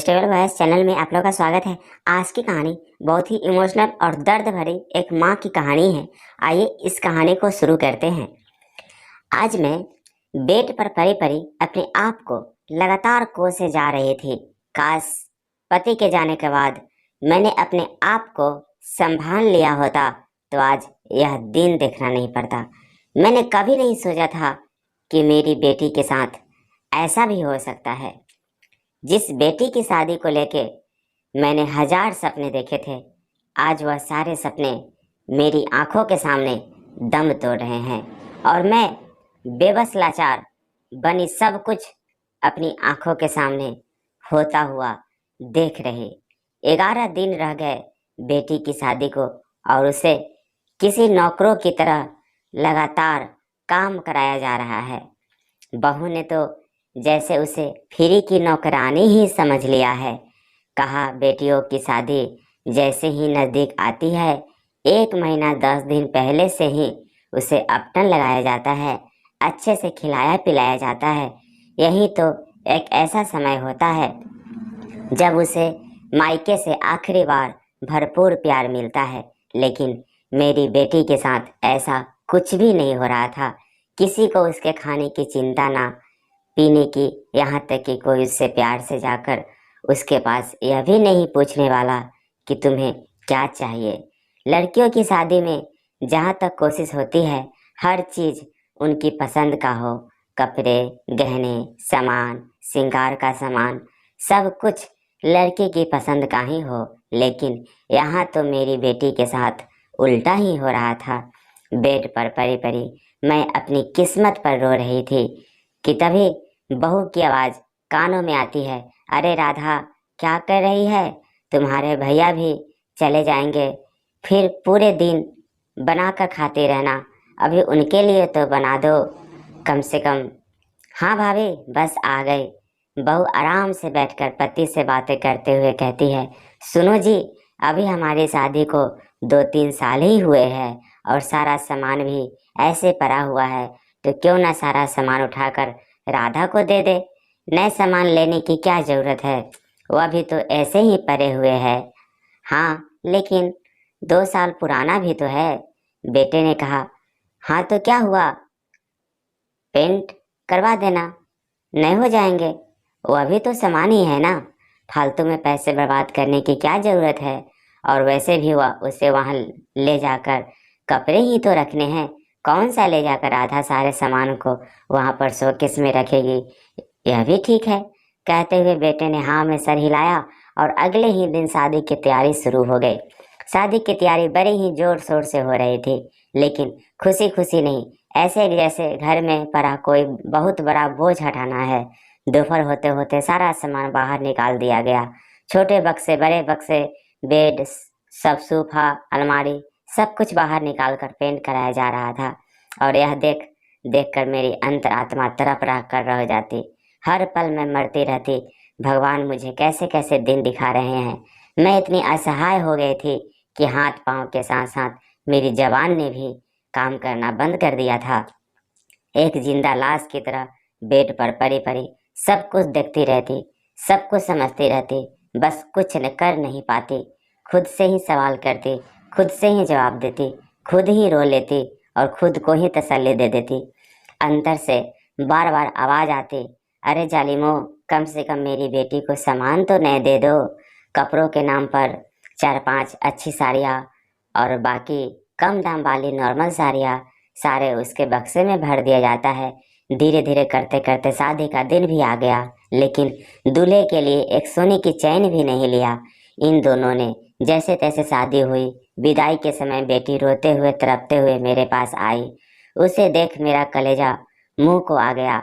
Festival voice channel में आप लोगों का स्वागत है। आज की कहानी बहुत ही इमोशनल और दर्द भरी एक माँ की कहानी है। आइए इस कहानी को शुरू करते हैं। आज मैं बेड पर पड़ी पड़ी अपने आप को लगातार कोसे जा रही थी। काश पति के जाने के बाद मैंने अपने आप को संभाल लिया होता तो आज यह दिन देखना नहीं पड़ता। मैंने कभी नहीं सोचा था कि मेरी बेटी के साथ ऐसा भी हो सकता है। जिस बेटी की शादी को लेके मैंने 1000 सपने देखे थे, आज वह सारे सपने मेरी आंखों के सामने दम तोड़ रहे हैं और मैं बेबस लाचार बनी सब कुछ अपनी आंखों के सामने होता हुआ देख रही। 11 दिन रह गए बेटी की शादी को और उसे किसी नौकरों की तरह लगातार काम कराया जा रहा है। बहू ने तो जैसे उसे फ्री की नौकरानी ही समझ लिया है। कहा बेटियों की शादी जैसे ही नज़दीक आती है, 1 महीना 10 दिन पहले से ही उसे अपटन लगाया जाता है, अच्छे से खिलाया पिलाया जाता है। यही तो एक ऐसा समय होता है जब उसे मायके से आखिरी बार भरपूर प्यार मिलता है। लेकिन मेरी बेटी के साथ ऐसा कुछ भी नहीं हो रहा था। किसी को उसके खाने की चिंता ना, पीने की, यहाँ तक कि कोई उससे प्यार से जाकर उसके पास यह भी नहीं पूछने वाला कि तुम्हें क्या चाहिए। लड़कियों की शादी में जहाँ तक कोशिश होती है हर चीज़ उनकी पसंद का हो, कपड़े, गहने, सामान, श्रृंगार का सामान, सब कुछ लड़के की पसंद का ही हो। लेकिन यहाँ तो मेरी बेटी के साथ उल्टा ही हो रहा था। बेड पर पड़ी पड़ी मैं अपनी किस्मत पर रो रही थी कि तभी बहू की आवाज़ कानों में आती है। अरे राधा, क्या कर रही है? तुम्हारे भैया भी चले जाएंगे, फिर पूरे दिन बनाकर खाते रहना। अभी उनके लिए तो बना दो कम से कम। हाँ भाभी, बस आ गई। बहू आराम से बैठकर पति से बातें करते हुए कहती है, सुनो जी, अभी हमारी शादी को 2-3 साल ही हुए हैं और सारा सामान भी ऐसे पड़ा हुआ है, तो क्यों ना सारा सामान उठाकर राधा को दे दे। नए सामान लेने की क्या ज़रूरत है, वह भी तो ऐसे ही पड़े हुए हैं। हाँ, लेकिन 2 साल पुराना भी तो है। बेटे ने कहा, हाँ तो क्या हुआ, पेंट करवा देना, नए हो जाएंगे। वह भी तो सामान ही है ना, फालतू में पैसे बर्बाद करने की क्या ज़रूरत है। और वैसे भी वह उसे वहाँ ले जाकर कपड़े ही तो रखने हैं, कौन सा ले जाकर आधा सारे सामान को वहाँ पर शोकेस में रखेगी। यह भी ठीक है। कहते हुए बेटे ने हाँ में सर हिलाया और अगले ही दिन शादी की तैयारी शुरू हो गई। शादी की तैयारी बड़े ही जोर शोर से हो रही थी, लेकिन खुशी खुशी नहीं, ऐसे जैसे घर में पड़ा कोई बहुत बड़ा बोझ हटाना है। दोपहर होते होते सारा सामान बाहर निकाल दिया गया। छोटे बक्से, बड़े बक्से, बेड, सब सोफा, अलमारी, सब कुछ बाहर निकाल कर पेंट कराया जा रहा था। और यह देख देख कर मेरी अंतरात्मा तड़प रह कर रह जाती। हर पल मैं मरती रहती, भगवान मुझे कैसे कैसे दिन दिखा रहे हैं। मैं इतनी असहाय हो गई थी कि हाथ पांव के साथ साथ मेरी जबान ने भी काम करना बंद कर दिया था। एक जिंदा लाश की तरह बेड पर पड़ी पड़ी सब कुछ देखती रहती, सब कुछ समझती रहती, बस कुछ न कर नहीं पाती। खुद से ही सवाल करती, खुद से ही जवाब देती, खुद ही रो लेती और खुद को ही तसल्ली दे देती। अंदर से बार बार आवाज़ आती, अरे जालिमो, कम से कम मेरी बेटी को सामान तो नए दे दो। कपड़ों के नाम पर 4-5 अच्छी साड़ियाँ और बाकी कम दाम वाली नॉर्मल साड़ियाँ सारे उसके बक्से में भर दिया जाता है। धीरे धीरे करते करते शादी का दिन भी आ गया, लेकिन दूल्हे के लिए एक सोने की चैन भी नहीं लिया। इन दोनों ने जैसे तैसे शादी हुई। विदाई के समय बेटी रोते हुए तड़पते हुए मेरे पास आई। उसे देख मेरा कलेजा मुंह को आ गया।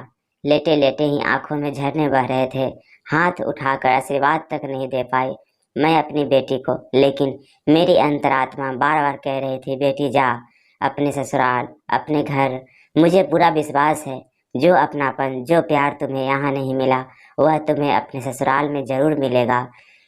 लेटे लेटे ही आंखों में झरने बह रहे थे। हाथ उठाकर आशीर्वाद तक नहीं दे पाई मैं अपनी बेटी को, लेकिन मेरी अंतरात्मा बार बार कह रही थी, बेटी जा अपने ससुराल, अपने घर। मुझे पूरा विश्वास है जो अपनापन, जो प्यार तुम्हें यहाँ नहीं मिला वह तुम्हें अपने ससुराल में जरूर मिलेगा।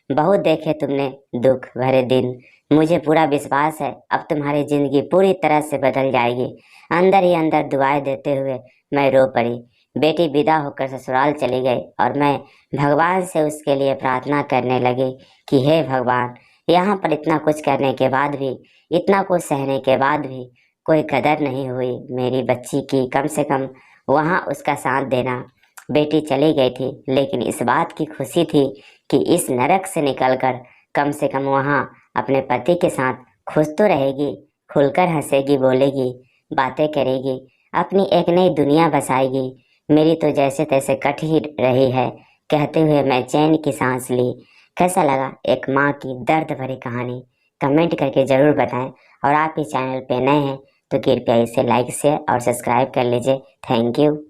बहुत देखे तुमने दुख भरे दिन, मुझे पूरा विश्वास है अब तुम्हारी जिंदगी पूरी तरह से बदल जाएगी। अंदर ही अंदर दुआएं देते हुए मैं रो पड़ी। बेटी विदा होकर ससुराल चली गई और मैं भगवान से उसके लिए प्रार्थना करने लगी कि हे भगवान, यहाँ पर इतना कुछ करने के बाद भी, इतना कुछ सहने के बाद भी कोई कदर नहीं हुई मेरी बच्ची की। कम से कम वहाँ उसका साथ देना। बेटी चली गई थी, लेकिन इस बात की खुशी थी कि इस नरक से निकलकर कम से कम वहाँ अपने पति के साथ खुश तो रहेगी, खुलकर हंसेगी, बोलेगी, बातें करेगी, अपनी एक नई दुनिया बसाएगी। मेरी तो जैसे तैसे कट ही रही है। कहते हुए मैं चैन की सांस ली। कैसा लगा एक माँ की दर्द भरी कहानी? कमेंट करके ज़रूर बताएं। और आप इस चैनल पे नए हैं तो कृपया इसे लाइक शेयर और सब्सक्राइब कर लीजिए। Thank you.